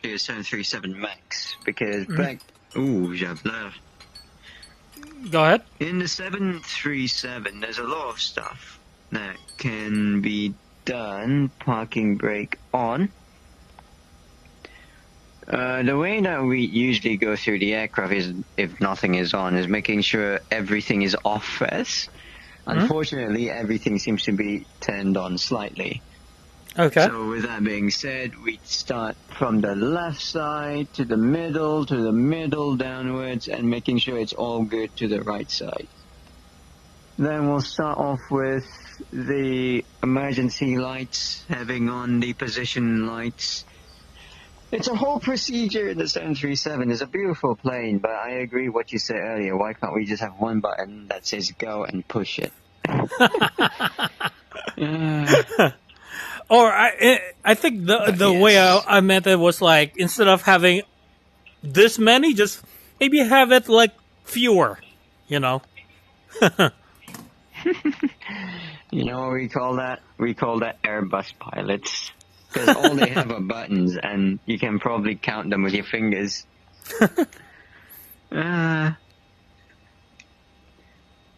to a 737 MAX because Mm-hmm. back... Ooh, Javler. Go ahead. In the 737, there's a lot of stuff that can be done. Parking brake on. The way that we usually go through the aircraft is, if nothing is on, is making sure everything is off first. Unfortunately, everything seems to be turned on slightly. Okay. So with that being said, we start from the left side to the middle downwards, and making sure it's all good to the right side. Then we'll start off with the emergency lights, having on the position lights. It's a whole procedure in the 737. It's a beautiful plane, but I agree what you said earlier. Why can't we just have one button that says go and push it? Or I think the way I meant it was like, instead of having this many, just maybe have it like fewer, you know. You know what we call that? We call that Airbus pilots. Because all they have are buttons, and you can probably count them with your fingers.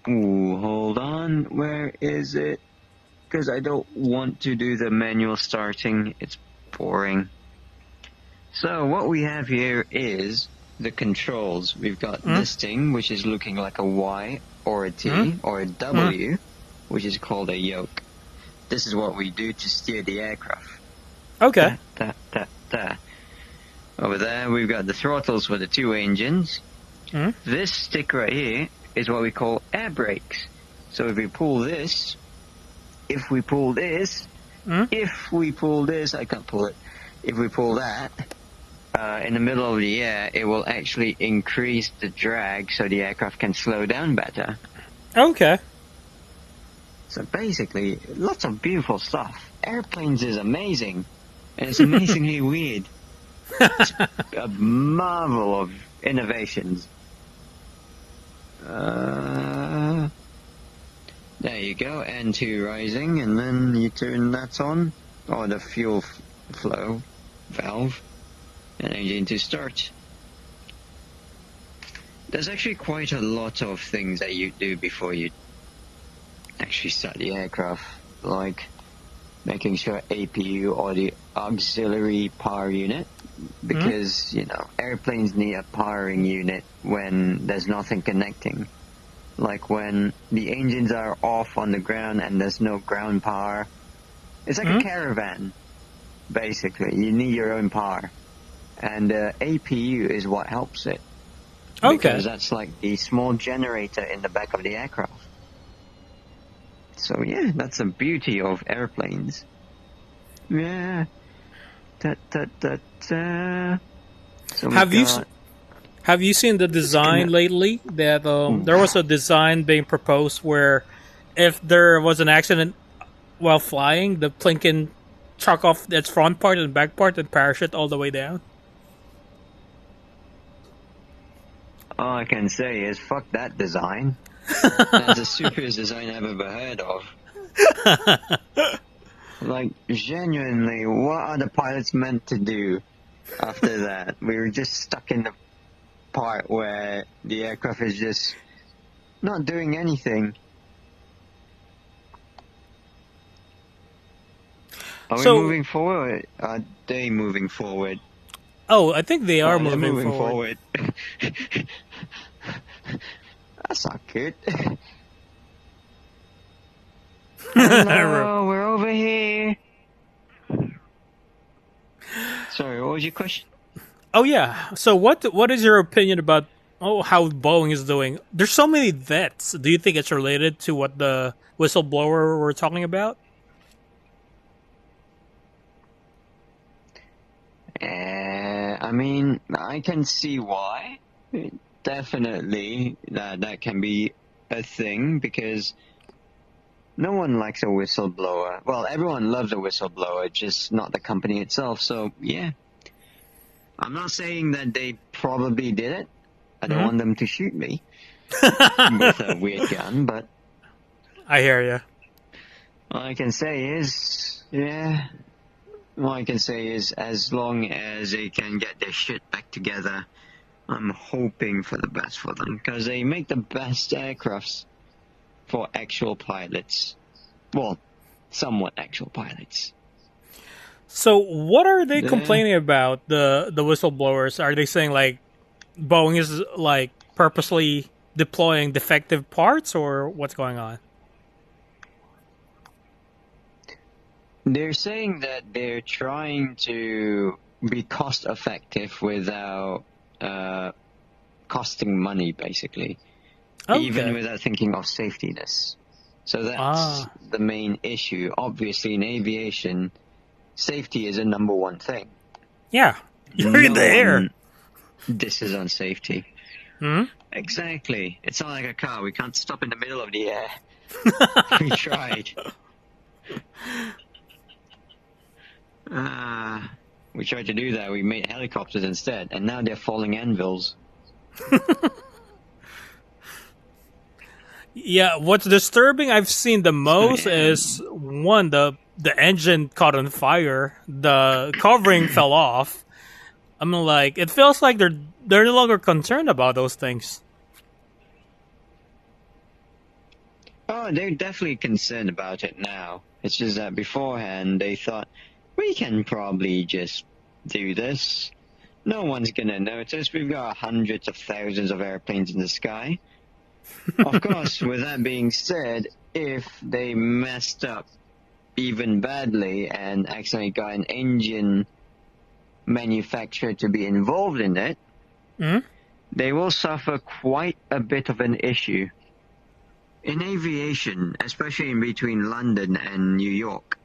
Ooh, hold on. Where is it? Because I don't want to do the manual starting. It's boring. So what we have here is the controls. We've got this thing, which is looking like a Y or a T or a W, which is called a yoke. This is what we do to steer the aircraft. Okay. Over there, we've got the throttles for the two engines. This stick right here is what we call air brakes. So if we pull this, if we pull this, I can't pull it. If we pull that, in the middle of the air, it will actually increase the drag so the aircraft can slow down better. Okay. So basically, lots of beautiful stuff. Airplanes is amazing. And it's amazingly weird. It's a marvel of innovations. There you go, N2 rising, and then you turn that on, or the fuel flow valve, and engine to start. There's actually quite a lot of things that you do before you actually start the aircraft, like making sure APU or the auxiliary power unit, because, you know, airplanes need a powering unit when there's nothing connecting. Like when the engines are off on the ground and there's no ground power. It's like a caravan, basically. You need your own power. And APU is what helps it. Okay. Because that's like the small generator in the back of the aircraft. So yeah, that's the beauty of airplanes. Yeah. So have you seen the design lately? That there was a design being proposed where, if there was an accident while flying, the plane can chuck off its front part and back part and parachute all the way down. All I can say is fuck that design. That's the stupidest design I've ever heard of. Like, genuinely, what are the pilots meant to do after that? We were just stuck in the part where the aircraft is just not doing anything. Are we moving forward? Are they moving forward? Oh, I think they are moving forward. That's not good. Hello, we're over here. Sorry, what was your question? Oh yeah. So what is your opinion about how Boeing is doing? There's so many deaths. Do you think it's related to what the whistleblower were talking about? I mean, I can see why. Definitely, that can be a thing, because no one likes a whistleblower. Well, everyone loves a whistleblower, just not the company itself. So, yeah. I'm not saying that they probably did it. I don't want them to shoot me with a weird gun, but I hear you. all I can say is, yeah, All I can say is, as long as they can get their shit back together, I'm hoping for the best for them, because they make the best aircrafts for actual pilots. Well, somewhat actual pilots. So what are they complaining about, the whistleblowers? Are they saying like Boeing is like purposely deploying defective parts, or what's going on? They're saying that they're trying to be cost effective without costing money, basically. Okay. Even without thinking of safetyness. So that's the main issue. Obviously, in aviation, safety is a number one thing. Yeah, you're in the air. This is on safety. Hmm? Exactly. It's not like a car. We can't stop in the middle of the air. We tried. We tried to do that. We made helicopters instead, and now they're falling anvils. Yeah, what's disturbing I've seen the most is one, the engine caught on fire, the covering fell off. I mean, like, it feels like they're no longer concerned about those things. Oh, they're definitely concerned about it now. It's just that beforehand they thought, we can probably just do this. No one's gonna notice. We've got hundreds of thousands of airplanes in the sky. Of course, with that being said, if they messed up even badly and accidentally got an engine manufacturer to be involved in it, they will suffer quite a bit of an issue. In aviation, especially in between London and New York,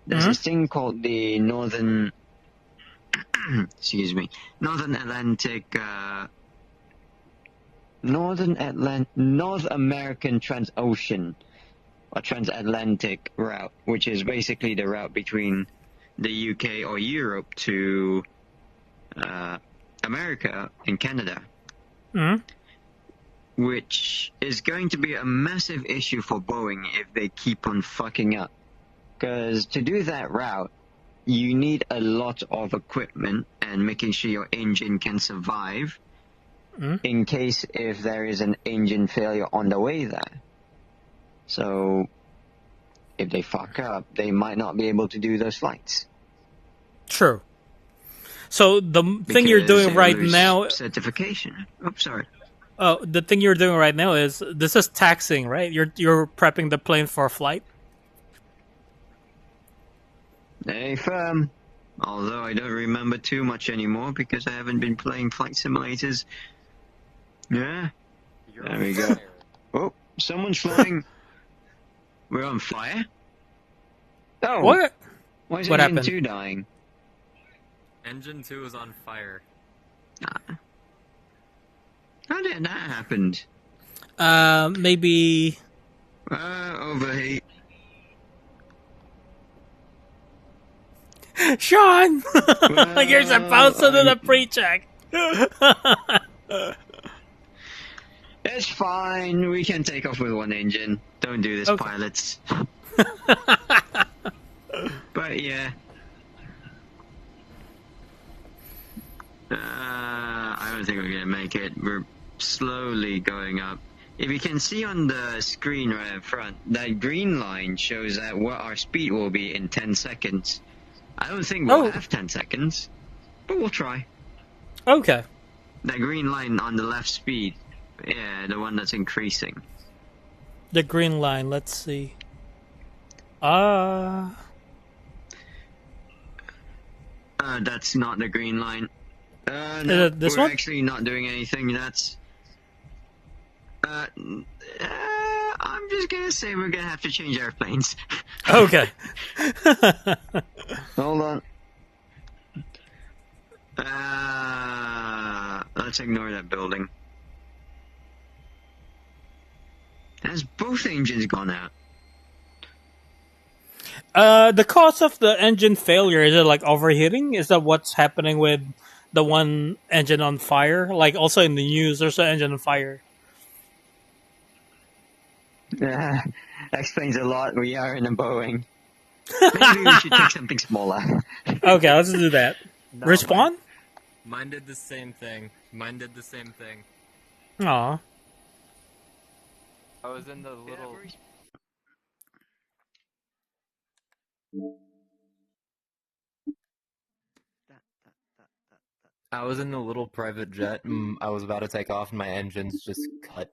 there's this thing called the Northern Atlantic North American Transocean or Transatlantic route, which is basically the route between the UK or Europe to America and Canada, which is going to be a massive issue for Boeing if they keep on fucking up. Because to do that route, you need a lot of equipment and making sure your engine can survive in case if there is an engine failure on the way there. So if they fuck up, they might not be able to do those flights. True. So the thing you're doing right now... certification. Oh, sorry. Oh, the thing you're doing right now is, this is taxiing, right? You're prepping the plane for a flight? Hey, firm. Although I don't remember too much anymore because I haven't been playing flight simulators. Yeah. There we go. Oh, someone's flying. We're on fire? Oh. What? Why is What Engine happened? 2 dying? Engine 2 is on fire. How did that happen? Maybe... Overheat. Sean! You're supposed to do the pre-check. It's fine. We can take off with one engine. Don't do this, pilots. But yeah. I don't think we're going to make it. We're slowly going up. If you can see on the screen right in front, that green line shows that what our speed will be in 10 seconds. I don't think we'll have 10 seconds, but we'll try. Okay. That green line on the left speed. Yeah, the one that's increasing. The green line, let's see. That's not the green line. No, this we're one? actually not doing anything. That's... I'm just gonna say we're gonna have to change airplanes. Okay. Hold on. Let's ignore that building. Has both engines gone out? The cause of the engine failure, is it like overheating? Is that what's happening with the one engine on fire? Like also in the news, there's an engine on fire. That explains a lot. We are in a Boeing. Maybe we should take something smaller. Okay, let's do that. No, Respawn? Mine did the same thing. Mine did the same thing. Aw. I was in the little. I was in the little private jet, and I was about to take off, and my engines just cut.